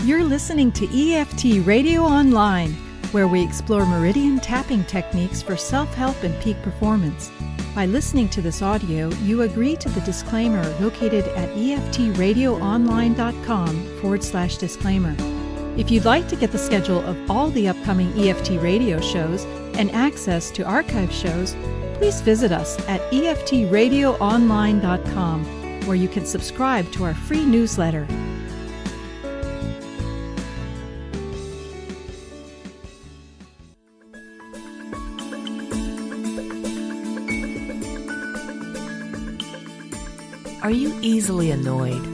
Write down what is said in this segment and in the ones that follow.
You're listening to EFT Radio Online, where we explore meridian tapping techniques for self-help and peak performance. By listening to this audio, you agree to the disclaimer located at eftradioonline.com/disclaimer. If you'd like to get the schedule of all the upcoming EFT radio shows and access to archive shows, please visit us at eftradioonline.com, where you can subscribe to our free newsletter. Are you easily annoyed?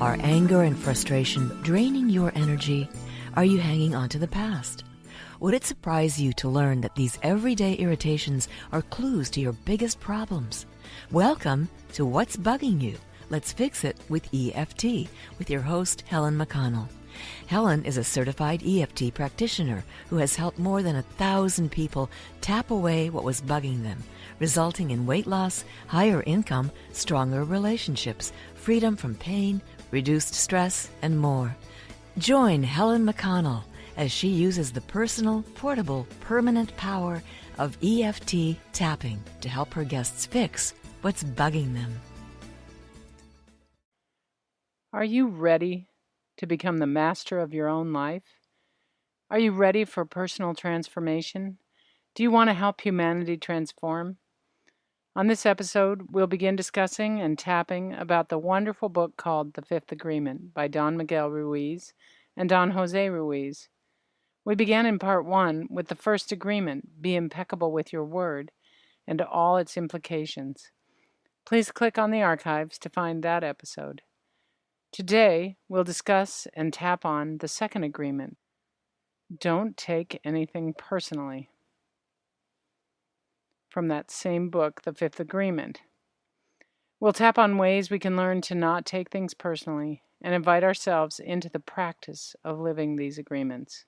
Are anger and frustration draining your energy? Are you hanging on to the past? Would it surprise you to learn that these everyday irritations are clues to your biggest problems? Welcome to What's Bugging You? Let's Fix It with EFT, with your host, Helen McConnell. Helen is a certified EFT practitioner who has helped more than 1,000 people tap away what was bugging them, resulting in weight loss, higher income, stronger relationships, freedom from pain, reduced stress, and more. Join Helen McConnell as she uses the personal, portable, permanent power of EFT tapping to help her guests fix what's bugging them. Are you ready to become the master of your own life? Are you ready for personal transformation? Do you want to help humanity transform? On this episode, we'll begin discussing and tapping about the wonderful book called The Fifth Agreement by Don Miguel Ruiz and Don Jose Ruiz. We began in part 1 with the first agreement, be impeccable with your word, and all its implications. Please click on the archives to find that episode. Today, we'll discuss and tap on the second agreement. Don't take anything personally. From that same book, The Fifth Agreement. We'll tap on ways we can learn to not take things personally and invite ourselves into the practice of living these agreements.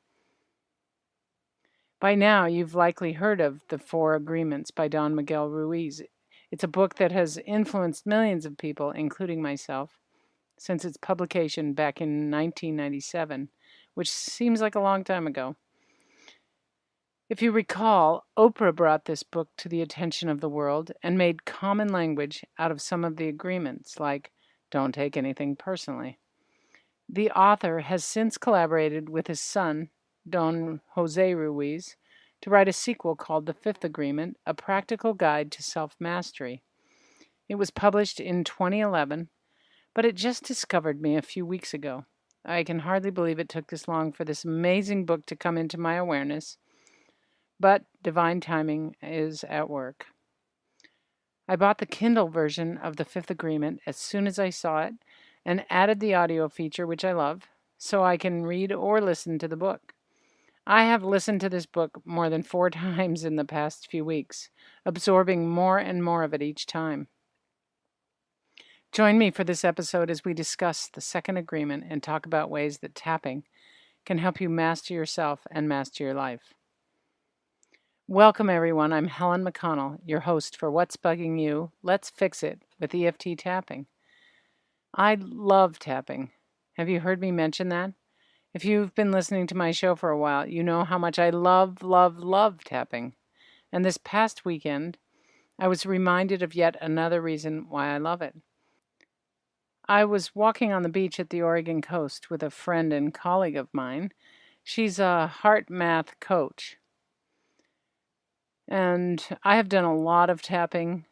By now, you've likely heard of The Four Agreements by Don Miguel Ruiz. It's a book that has influenced millions of people, including myself, since its publication back in 1997, which seems like a long time ago. If you recall, Oprah brought this book to the attention of the world and made common language out of some of the agreements, like don't take anything personally. The author has since collaborated with his son, Don Jose Ruiz, to write a sequel called The Fifth Agreement, A Practical Guide to Self-Mastery. It was published in 2011, but it just discovered me a few weeks ago. I can hardly believe it took this long for this amazing book to come into my awareness, but divine timing is at work. I bought the Kindle version of The Fifth Agreement as soon as I saw it and added the audio feature, which I love, so I can read or listen to the book. I have listened to this book more than 4 times in the past few weeks, absorbing more and more of it each time. Join me for this episode as we discuss the second agreement and talk about ways that tapping can help you master yourself and master your life. Welcome, everyone. I'm Helen McConnell, your host for What's Bugging You? Let's Fix It with EFT Tapping. I love tapping. Have you heard me mention that? If you've been listening to my show for a while, you know how much I love tapping. And this past weekend, I was reminded of yet another reason why I love it. I was walking on the beach at the Oregon coast with a friend and colleague of mine. She's a heart math coach. And I have done a lot of tapping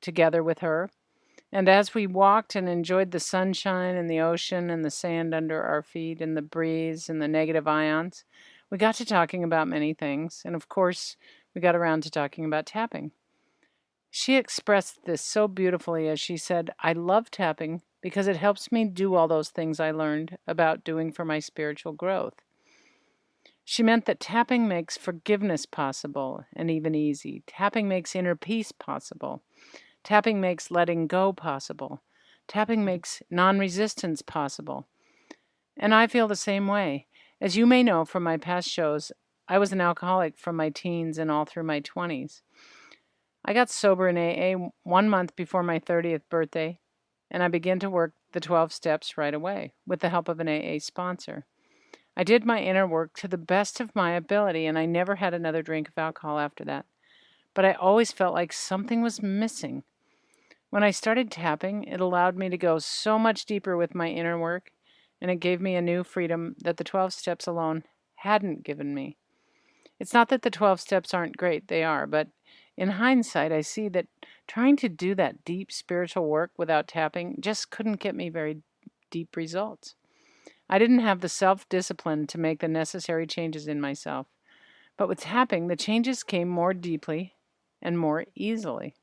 together with her. And as we walked and enjoyed the sunshine and the ocean and the sand under our feet and the breeze and the negative ions, we got to talking about many things. And of course, we got around to talking about tapping. She expressed this so beautifully as she said, I love tapping because it helps me do all those things I learned about doing for my spiritual growth. She meant that tapping makes forgiveness possible and even easy. Tapping makes inner peace possible. Tapping makes letting go possible. Tapping makes non-resistance possible. And I feel the same way. As you may know from my past shows, I was an alcoholic from my teens and all through my 20s. I got sober in AA 1 month before my 30th birthday, and I began to work the 12 steps right away with the help of an AA sponsor. I did my inner work to the best of my ability, and I never had another drink of alcohol after that. But I always felt like something was missing. When I started tapping, it allowed me to go so much deeper with my inner work, and it gave me a new freedom that the 12 steps alone hadn't given me. It's not that the 12 steps aren't great, they are, but in hindsight, I see that trying to do that deep spiritual work without tapping just couldn't get me very deep results. I didn't have the self-discipline to make the necessary changes in myself. But with tapping, the changes came more deeply and more easily.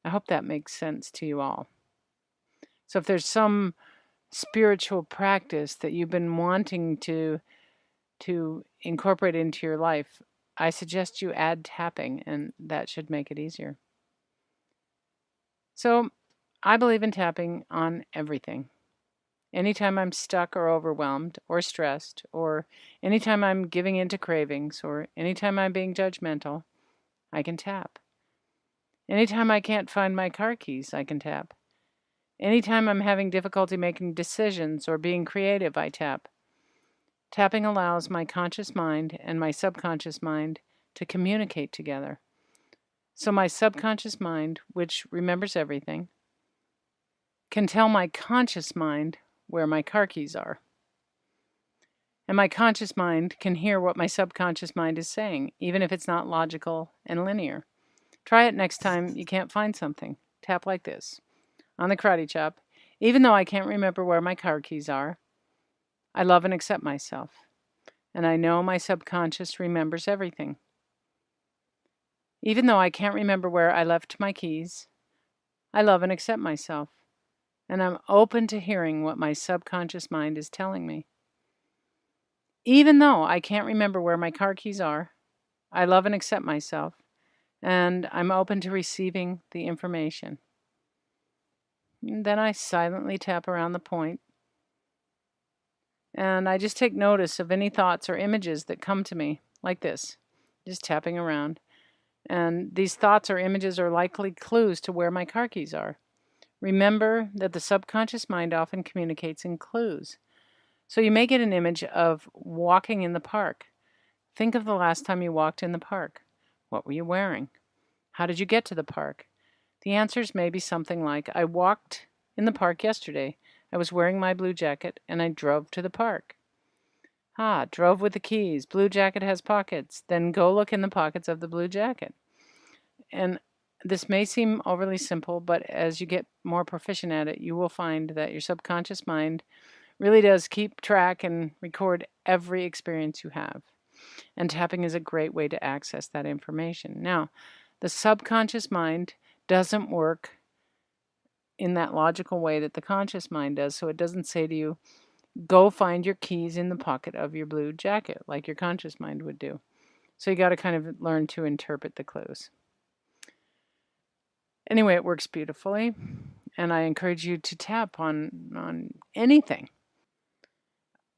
I hope that makes sense to you all. So if there's some spiritual practice that you've been wanting to incorporate into your life, I suggest you add tapping, and that should make it easier. So I believe in tapping on everything. Anytime I'm stuck or overwhelmed or stressed, or anytime I'm giving in to cravings, or anytime I'm being judgmental, I can tap. Anytime I can't find my car keys, I can tap. Anytime I'm having difficulty making decisions or being creative, I tap. Tapping allows my conscious mind and my subconscious mind to communicate together. So my subconscious mind, which remembers everything, can tell my conscious mind where my car keys are. And my conscious mind can hear what my subconscious mind is saying, even if it's not logical and linear. Try it next time you can't find something. Tap like this. On the karate chop, even though I can't remember where my car keys are, I love and accept myself. And I know my subconscious remembers everything. Even though I can't remember where I left my keys, I love and accept myself. And I'm open to hearing what my subconscious mind is telling me. Even though I can't remember where my car keys are, I love and accept myself, and I'm open to receiving the information. And then I silently tap around the point, and I just take notice of any thoughts or images that come to me, like this, just tapping around. And these thoughts or images are likely clues to where my car keys are. Remember that the subconscious mind often communicates in clues. So you may get an image of walking in the park. Think of the last time you walked in the park. What were you wearing? How did you get to the park? The answers may be something like, I walked in the park yesterday. I was wearing my blue jacket, and I drove to the park. Drove with the keys. Blue jacket has pockets. Then go look in the pockets of the blue jacket. And this may seem overly simple, but as you get more proficient at it, you will find that your subconscious mind really does keep track and record every experience you have. And tapping is a great way to access that information. Now, the subconscious mind doesn't work in that logical way that the conscious mind does, so it doesn't say to you, go find your keys in the pocket of your blue jacket, like your conscious mind would do. So you got to kind of learn to interpret the clues. Anyway, it works beautifully, and I encourage you to tap on anything.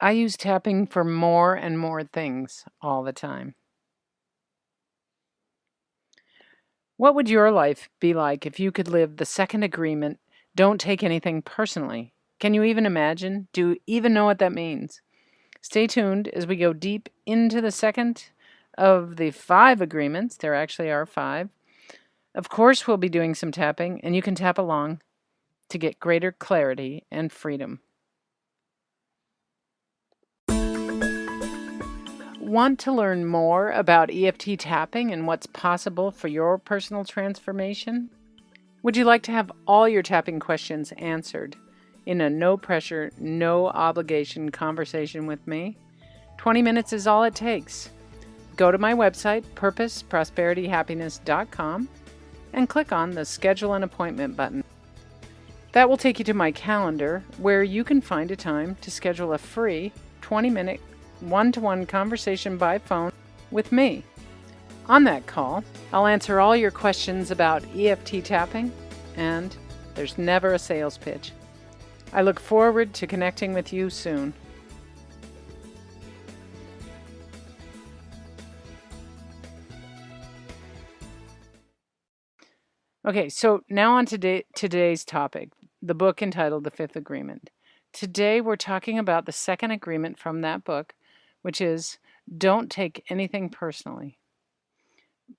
I use tapping for more and more things all the time. What would your life be like if you could live the second agreement, don't take anything personally? Can you even imagine? Do you even know what that means? Stay tuned as we go deep into the second of the 5 agreements. There actually are 5. Of course, we'll be doing some tapping, and you can tap along to get greater clarity and freedom. Want to learn more about EFT tapping and what's possible for your personal transformation? Would you like to have all your tapping questions answered in a no-pressure, no-obligation conversation with me? 20 minutes is all it takes. Go to my website, purposeprosperityhappiness.com, and click on the Schedule an Appointment button. That will take you to my calendar, where you can find a time to schedule a free 20-minute one-to-one conversation by phone with me. On that call, I'll answer all your questions about EFT tapping, and there's never a sales pitch. I look forward to connecting with you soon. Okay, so now on to today's topic, the book entitled The Fifth Agreement. Today we're talking about the second agreement from that book, which is don't take anything personally.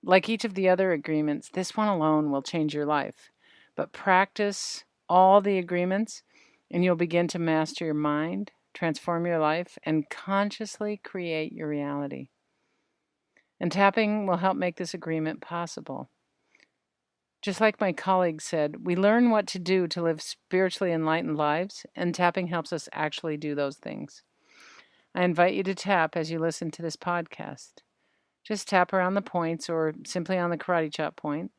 Like each of the other agreements, this one alone will change your life. But practice all the agreements, and you'll begin to master your mind, transform your life, and consciously create your reality. And tapping will help make this agreement possible. Just like my colleague said, we learn what to do to live spiritually enlightened lives, and tapping helps us actually do those things. I invite you to tap as you listen to this podcast. Just tap around the points or simply on the karate chop point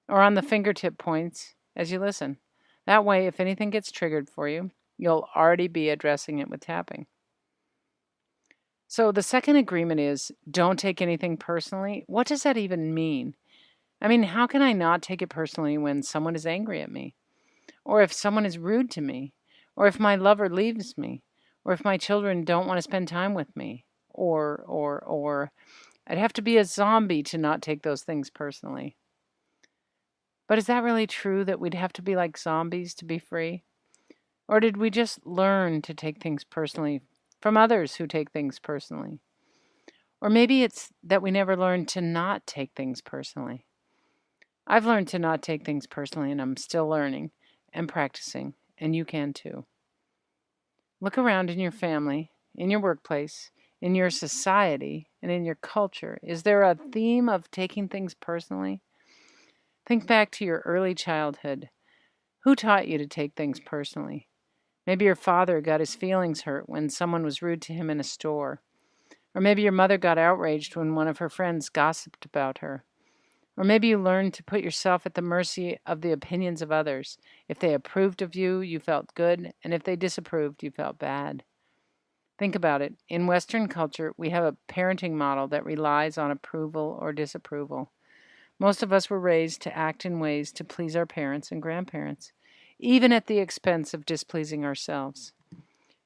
or on the fingertip points as you listen. That way, if anything gets triggered for you, you'll already be addressing it with tapping. So the second agreement is don't take anything personally. What does that even mean? I mean, how can I not take it personally when someone is angry at me? Or if someone is rude to me? Or if my lover leaves me? Or if my children don't want to spend time with me? Or, I'd have to be a zombie to not take those things personally. But is that really true that we'd have to be like zombies to be free? Or did we just learn to take things personally from others who take things personally? Or maybe it's that we never learned to not take things personally. I've learned to not take things personally, and I'm still learning and practicing, and you can too. Look around in your family, in your workplace, in your society, and in your culture. Is there a theme of taking things personally? Think back to your early childhood. Who taught you to take things personally? Maybe your father got his feelings hurt when someone was rude to him in a store. Or maybe your mother got outraged when one of her friends gossiped about her. Or maybe you learned to put yourself at the mercy of the opinions of others. If they approved of you, you felt good, and if they disapproved, you felt bad. Think about it. In Western culture, we have a parenting model that relies on approval or disapproval. Most of us were raised to act in ways to please our parents and grandparents, even at the expense of displeasing ourselves.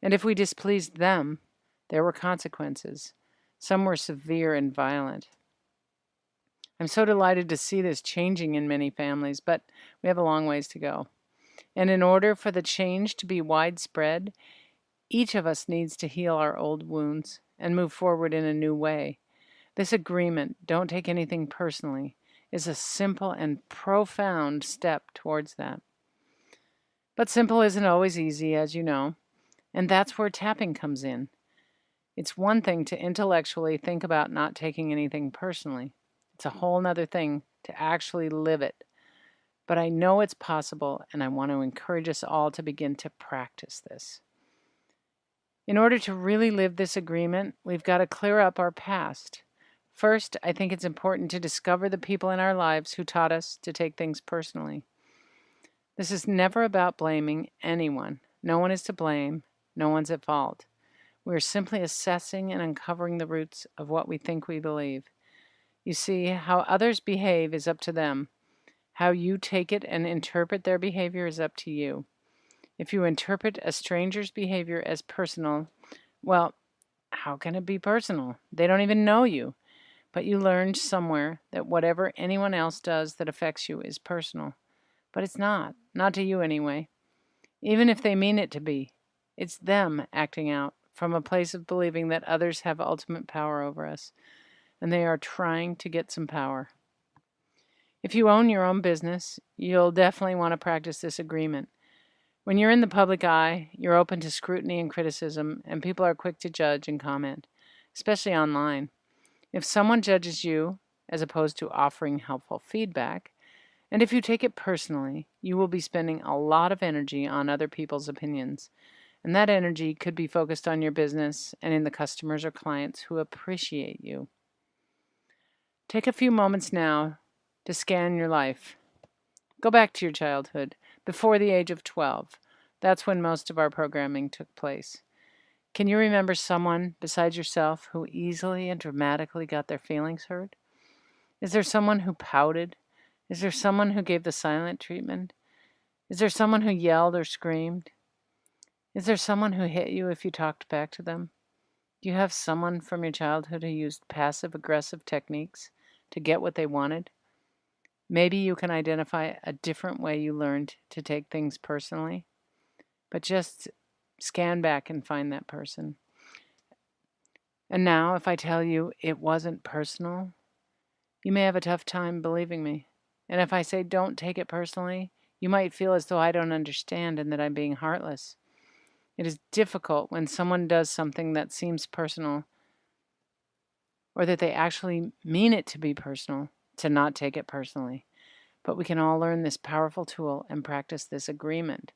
And if we displeased them, there were consequences. Some were severe and violent. I'm so delighted to see this changing in many families, but we have a long ways to go. And in order for the change to be widespread, each of us needs to heal our old wounds and move forward in a new way. This agreement, don't take anything personally, is a simple and profound step towards that. But simple isn't always easy, as you know, and that's where tapping comes in. It's one thing to intellectually think about not taking anything personally. It's a whole nother thing to actually live it. But I know it's possible, and I want to encourage us all to begin to practice this. In order to really live this agreement, we've got to clear up our past. First, I think it's important to discover the people in our lives who taught us to take things personally. This is never about blaming anyone. No one is to blame. No one's at fault. We are simply assessing and uncovering the roots of what we think we believe. You see, how others behave is up to them. How you take it and interpret their behavior is up to you. If you interpret a stranger's behavior as personal, well, how can it be personal? They don't even know you. But you learned somewhere that whatever anyone else does that affects you is personal. But it's not to you anyway. Even if they mean it to be, it's them acting out from a place of believing that others have ultimate power over us, and they are trying to get some power. If you own your own business, you'll definitely want to practice this agreement. When you're in the public eye, you're open to scrutiny and criticism, and people are quick to judge and comment, especially online. If someone judges you, as opposed to offering helpful feedback, and if you take it personally, you will be spending a lot of energy on other people's opinions, and that energy could be focused on your business and in the customers or clients who appreciate you. Take a few moments now to scan your life. Go back to your childhood, before the age of 12. That's when most of our programming took place. Can you remember someone besides yourself who easily and dramatically got their feelings hurt? Is there someone who pouted? Is there someone who gave the silent treatment? Is there someone who yelled or screamed? Is there someone who hit you if you talked back to them? Do you have someone from your childhood who used passive-aggressive techniques to get what they wanted? Maybe you can identify a different way you learned to take things personally. But just Scan back and find that person. And now, if I tell you it wasn't personal, you may have a tough time believing me. And if I say don't take it personally, you might feel as though I don't understand and that I'm being heartless. It is difficult when someone does something that seems personal or that they actually mean it to be personal to not take it personally. But we can all learn this powerful tool and practice this agreement.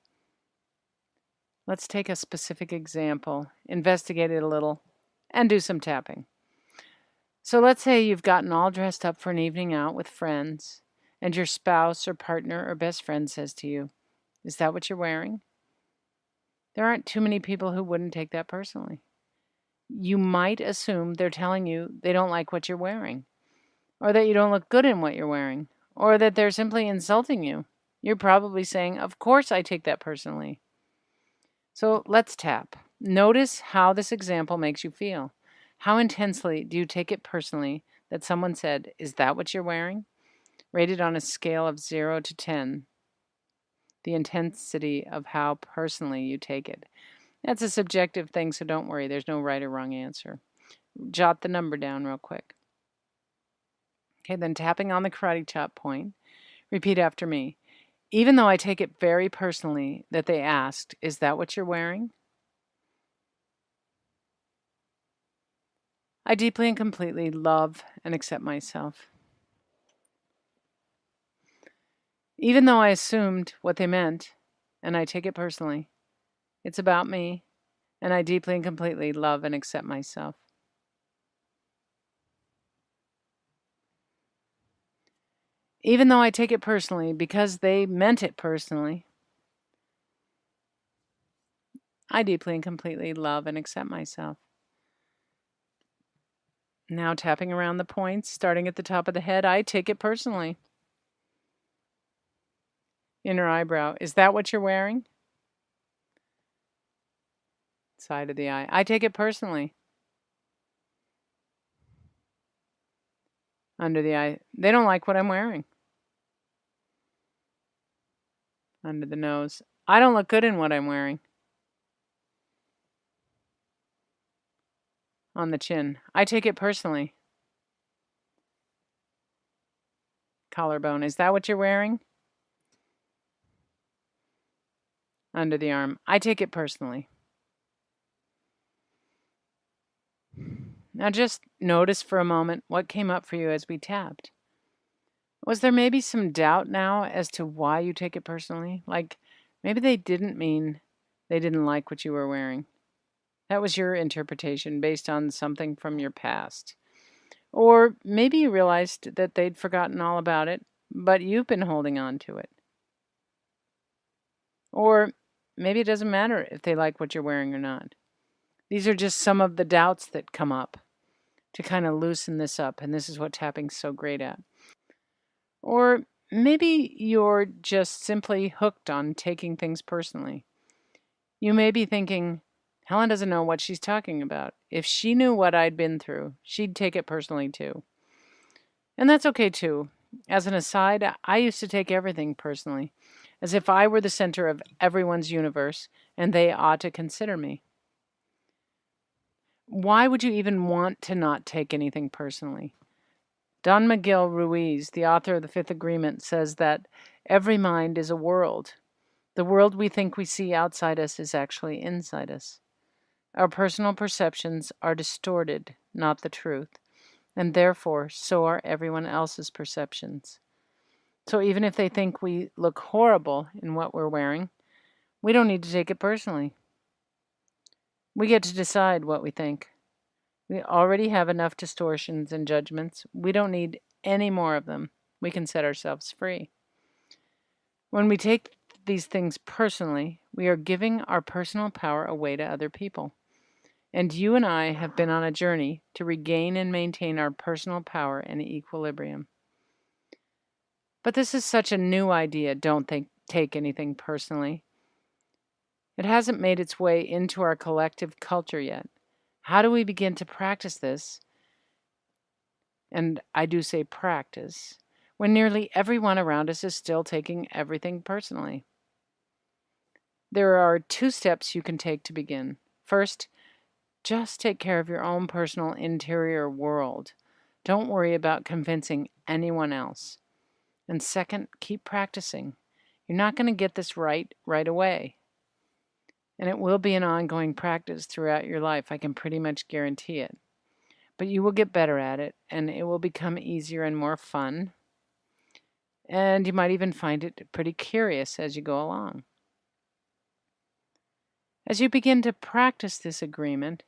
Let's take a specific example, investigate it a little, and do some tapping. So let's say you've gotten all dressed up for an evening out with friends, and your spouse or partner or best friend says to you, "Is that what you're wearing?" There aren't too many people who wouldn't take that personally. You might assume they're telling you they don't like what you're wearing, or that you don't look good in what you're wearing, or that they're simply insulting you. You're probably saying, "Of course I take that personally." So let's tap. Notice how this example makes you feel. How intensely do you take it personally that someone said, "Is that what you're wearing?" Rated on a scale of 0 to 10. The intensity of how personally you take it. That's a subjective thing, so don't worry. There's no right or wrong answer. Jot the number down real quick. Okay, then tapping on the karate chop point, repeat after me. Even though I take it very personally that they asked, "Is that what you're wearing?" I deeply and completely love and accept myself. Even though I assumed what they meant, and I take it personally, it's about me, and I deeply and completely love and accept myself. Even though I take it personally because they meant it personally, I deeply and completely love and accept myself. Now tapping around the points, starting at the top of the head, I take it personally. Inner eyebrow, "Is that what you're wearing?" Side of the eye, I take it personally. Under the eye, "They don't like what I'm wearing." Under the nose, "I don't look good in what I'm wearing." On the chin, "I take it personally." Collarbone, "Is that what you're wearing?" Under the arm, "I take it personally." Now just notice for a moment what came up for you as we tapped. Was there maybe some doubt now as to why you take it personally? Like maybe they didn't mean they didn't like what you were wearing. That was your interpretation based on something from your past. Or maybe you realized that they'd forgotten all about it, but you've been holding on to it. Or maybe it doesn't matter if they like what you're wearing or not. These are just some of the doubts that come up to kind of loosen this up, and this is what tapping's so great at. Or maybe you're just simply hooked on taking things personally. You may be thinking, "Helen doesn't know what she's talking about. If she knew what I'd been through, she'd take it personally too." And that's okay too. As an aside, I used to take everything personally, as if I were the center of everyone's universe and they ought to consider me. Why would you even want to not take anything personally? Don Miguel Ruiz, the author of The Fifth Agreement, says that every mind is a world. The world we think we see outside us is actually inside us. Our personal perceptions are distorted, not the truth, and therefore so are everyone else's perceptions. So even if they think we look horrible in what we're wearing, we don't need to take it personally. We get to decide what we think. We already have enough distortions and judgments. We don't need any more of them. We can set ourselves free. When we take these things personally, we are giving our personal power away to other people. And you and I have been on a journey to regain and maintain our personal power and equilibrium. But this is such a new idea, don't take anything personally. It hasn't made its way into our collective culture yet. How do we begin to practice this? And I do say practice, when nearly everyone around us is still taking everything personally. There are 2 steps you can take to begin. First, just take care of your own personal interior world. Don't worry about convincing anyone else. And second, keep practicing. You're not going to get this right away. And it will be an ongoing practice throughout your life. I can pretty much guarantee it. But you will get better at it, and it will become easier and more fun. And you might even find it pretty curious as you go along. As you begin to practice this agreement,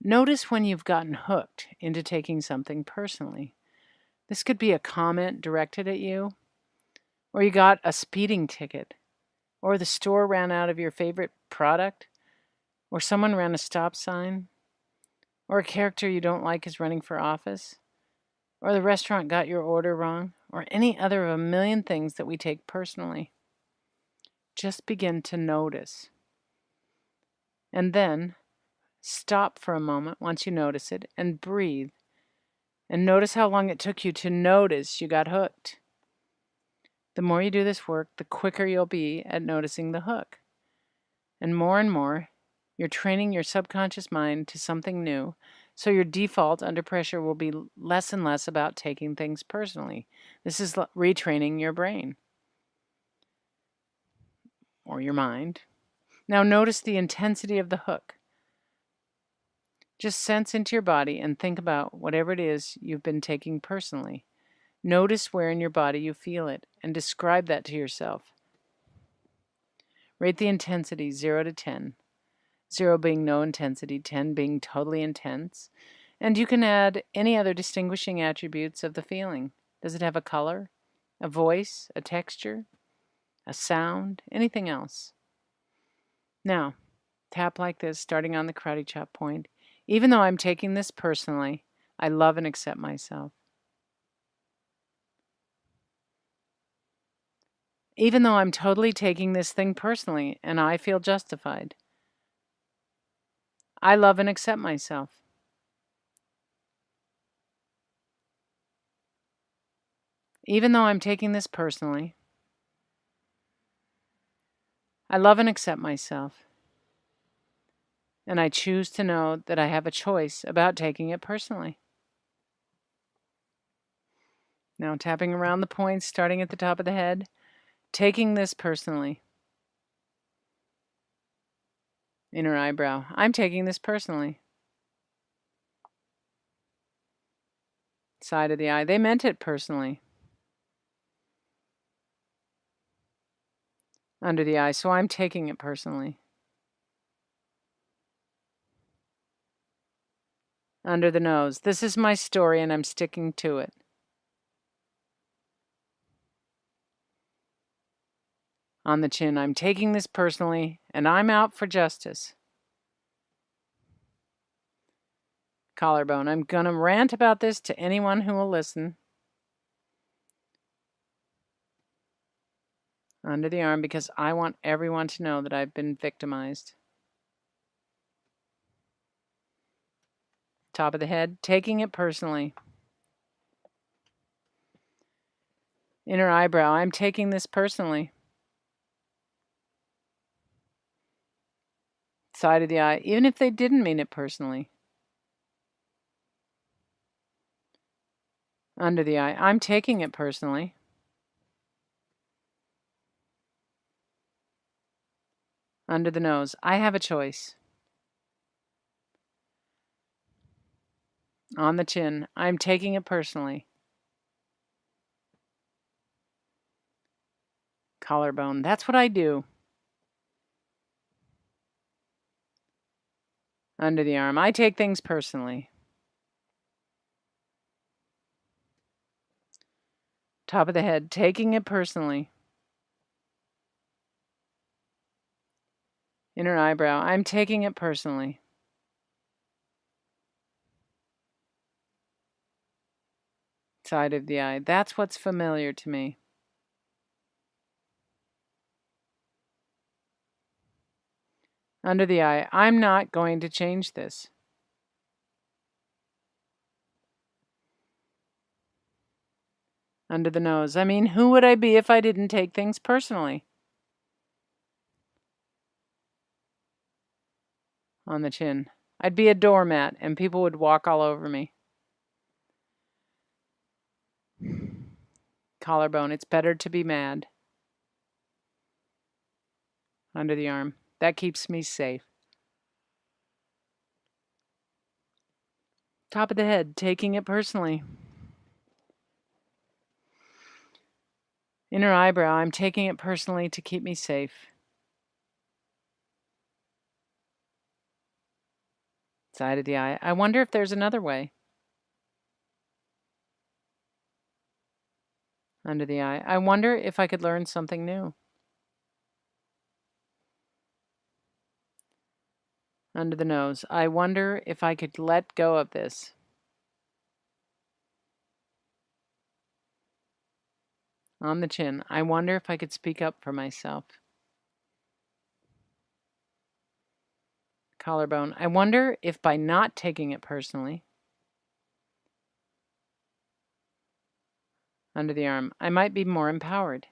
notice when you've gotten hooked into taking something personally. This could be a comment directed at you, or you got a speeding ticket, or the store ran out of your favorite product, or someone ran a stop sign, or a character you don't like is running for office, or the restaurant got your order wrong, or any other of a million things that we take personally. Just begin to notice. And then stop for a moment once you notice it and breathe. And notice how long it took you to notice you got hooked. The more you do this work, the quicker you'll be at noticing the hook. And more, you're training your subconscious mind to something new, so your default under pressure will be less and less about taking things personally. This is retraining your brain or your mind. Now notice the intensity of the hook. Just sense into your body and think about whatever it is you've been taking personally. Notice where in your body you feel it and describe that to yourself. Rate the intensity 0 to 10. 0 being no intensity, 10 being totally intense. And you can add any other distinguishing attributes of the feeling. Does it have a color, a voice, a texture, a sound, anything else? Now, tap like this, starting on the karate chop point. Even though I'm taking this personally, I love and accept myself. Even though I'm totally taking this thing personally and I feel justified, I love and accept myself. Even though I'm taking this personally, I love and accept myself. And I choose to know that I have a choice about taking it personally. Now tapping around the points, starting at the top of the head, taking this personally. Inner eyebrow, I'm taking this personally. Side of the eye, they meant it personally. Under the eye, so I'm taking it personally. Under the nose, this is my story and I'm sticking to it. On the chin, I'm taking this personally and I'm out for justice. Collarbone, I'm gonna rant about this to anyone who will listen. Under the arm, because I want everyone to know that I've been victimized. Top of the head, taking it personally. Inner eyebrow, I'm taking this personally. Side of the eye, even if they didn't mean it personally. Under the eye, I'm taking it personally. Under the nose, I have a choice. On the chin, I'm taking it personally. Collarbone, that's what I do. Under the arm, I take things personally. Top of the head, taking it personally. Inner eyebrow, I'm taking it personally. Side of the eye, that's what's familiar to me. Under the eye, I'm not going to change this. Under the nose, I mean, who would I be if I didn't take things personally? On the chin. I'd be a doormat and people would walk all over me. Collarbone. It's better to be mad. Under the arm. That keeps me safe. Top of the head. Taking it personally. Inner eyebrow. I'm taking it personally to keep me safe. Side of the eye. I wonder if there's another way. Under the eye. I wonder if I could learn something new. Under the nose. I wonder if I could let go of this. On the chin. I wonder if I could speak up for myself. Collarbone. I wonder if by not taking it personally. Under the arm. I might be more empowered.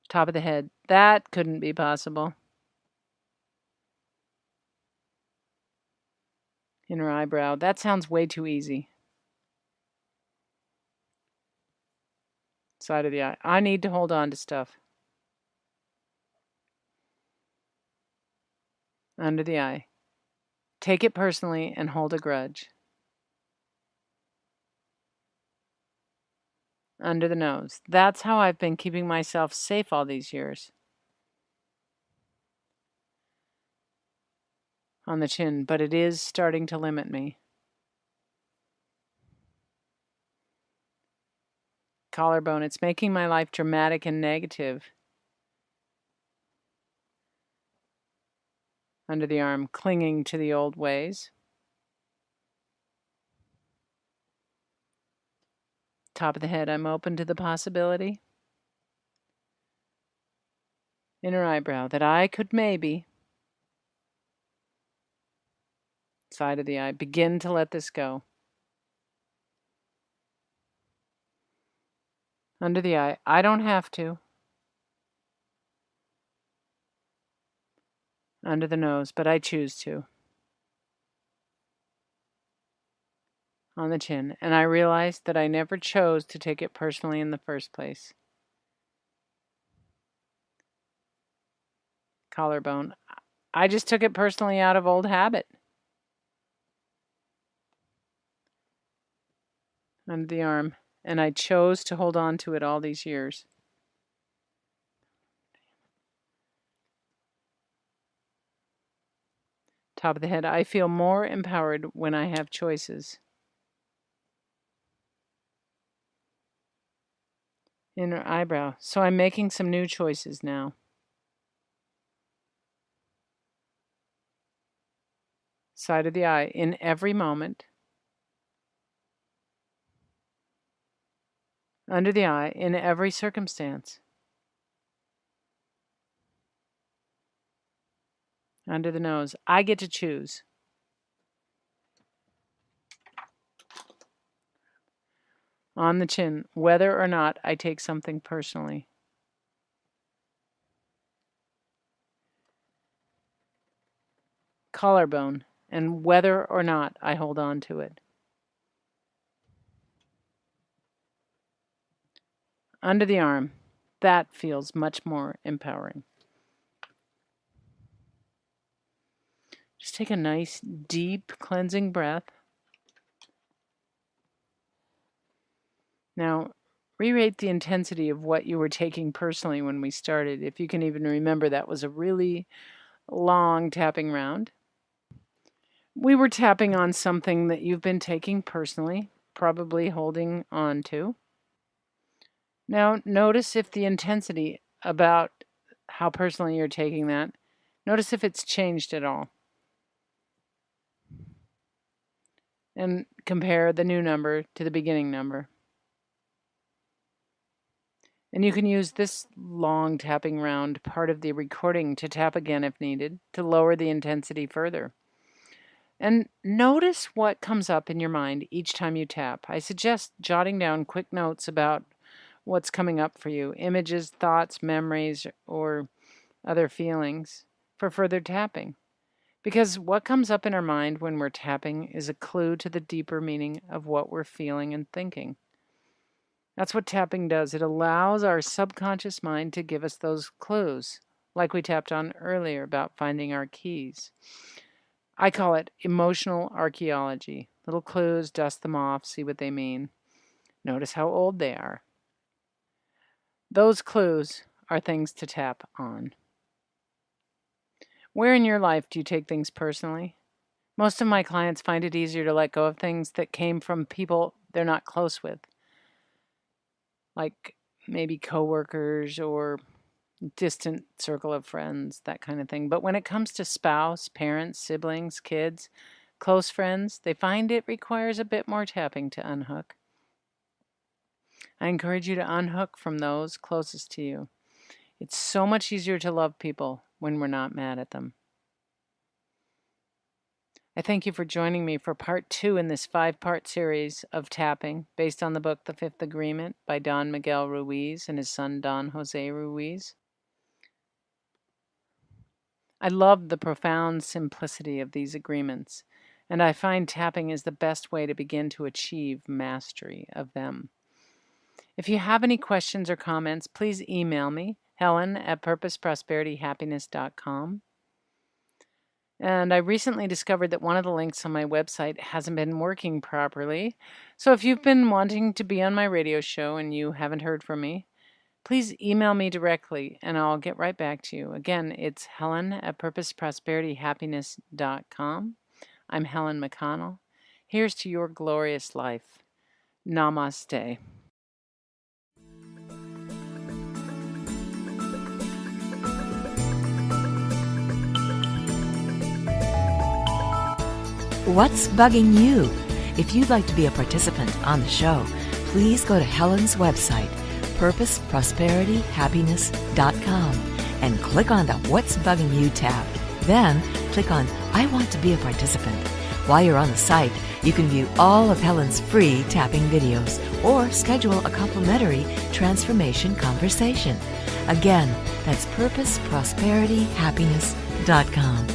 Top of the head. That couldn't be possible. Inner eyebrow. That sounds way too easy. Side of the eye. I need to hold on to stuff. Under the eye. Take it personally and hold a grudge. Under the nose. That's how I've been keeping myself safe all these years. On the chin, but it is starting to limit me. Collarbone. It's making my life dramatic and negative. Under the arm, clinging to the old ways. Top of the head, I'm open to the possibility. Inner eyebrow, that I could maybe. Side of the eye, begin to let this go. Under the eye, I don't have to. Under the nose, but I choose to. On the chin, and I realized that I never chose to take it personally in the first place. Collarbone, I just took it personally out of old habit. Under the arm, and I chose to hold on to it all these years. Top of the head, I feel more empowered when I have choices. Inner eyebrow, so I'm making some new choices now. Side of the eye, in every moment. Under the eye, in every circumstance. Under the nose, I get to choose. On the chin, whether or not I take something personally. Collarbone, and whether or not I hold on to it. Under the arm, that feels much more empowering. Just take a nice, deep, cleansing breath. Now, re-rate the intensity of what you were taking personally when we started. If you can even remember, that was a really long tapping round. We were tapping on something that you've been taking personally, probably holding on to. Now, notice if the intensity about how personally you're taking that, notice if it's changed at all. And compare the new number to the beginning number. And you can use this long tapping round, part of the recording, to tap again if needed, to lower the intensity further. And notice what comes up in your mind each time you tap. I suggest jotting down quick notes about what's coming up for you, images, thoughts, memories, or other feelings for further tapping. Because what comes up in our mind when we're tapping is a clue to the deeper meaning of what we're feeling and thinking. That's what tapping does. It allows our subconscious mind to give us those clues, like we tapped on earlier about finding our keys. I call it emotional archaeology. Little clues, dust them off, see what they mean. Notice how old they are. Those clues are things to tap on. Where in your life do you take things personally? Most of my clients find it easier to let go of things that came from people they're not close with, like maybe coworkers or distant circle of friends, that kind of thing. But when it comes to spouse, parents, siblings, kids, close friends, they find it requires a bit more tapping to unhook. I encourage you to unhook from those closest to you. It's so much easier to love people when we're not mad at them. I thank you for joining me for part 2 in this 5-part series of tapping based on the book The Fifth Agreement by Don Miguel Ruiz and his son Don Jose Ruiz. I love the profound simplicity of these agreements, and I find tapping is the best way to begin to achieve mastery of them. If you have any questions or comments, please email me, Helen at purposeprosperityhappiness.com. And I recently discovered that one of the links on my website hasn't been working properly. So if you've been wanting to be on my radio show and you haven't heard from me, please email me directly and I'll get right back to you. Again, it's Helen at purposeprosperityhappiness.com. I'm Helen McConnell. Here's to your glorious life. Namaste. What's bugging you? If you'd like to be a participant on the show, please go to Helen's website, purposeprosperityhappiness.com, and click on the What's Bugging You tab. Then click on I Want to Be a Participant. While you're on the site, you can view all of Helen's free tapping videos or schedule a complimentary transformation conversation. Again, that's purposeprosperityhappiness.com.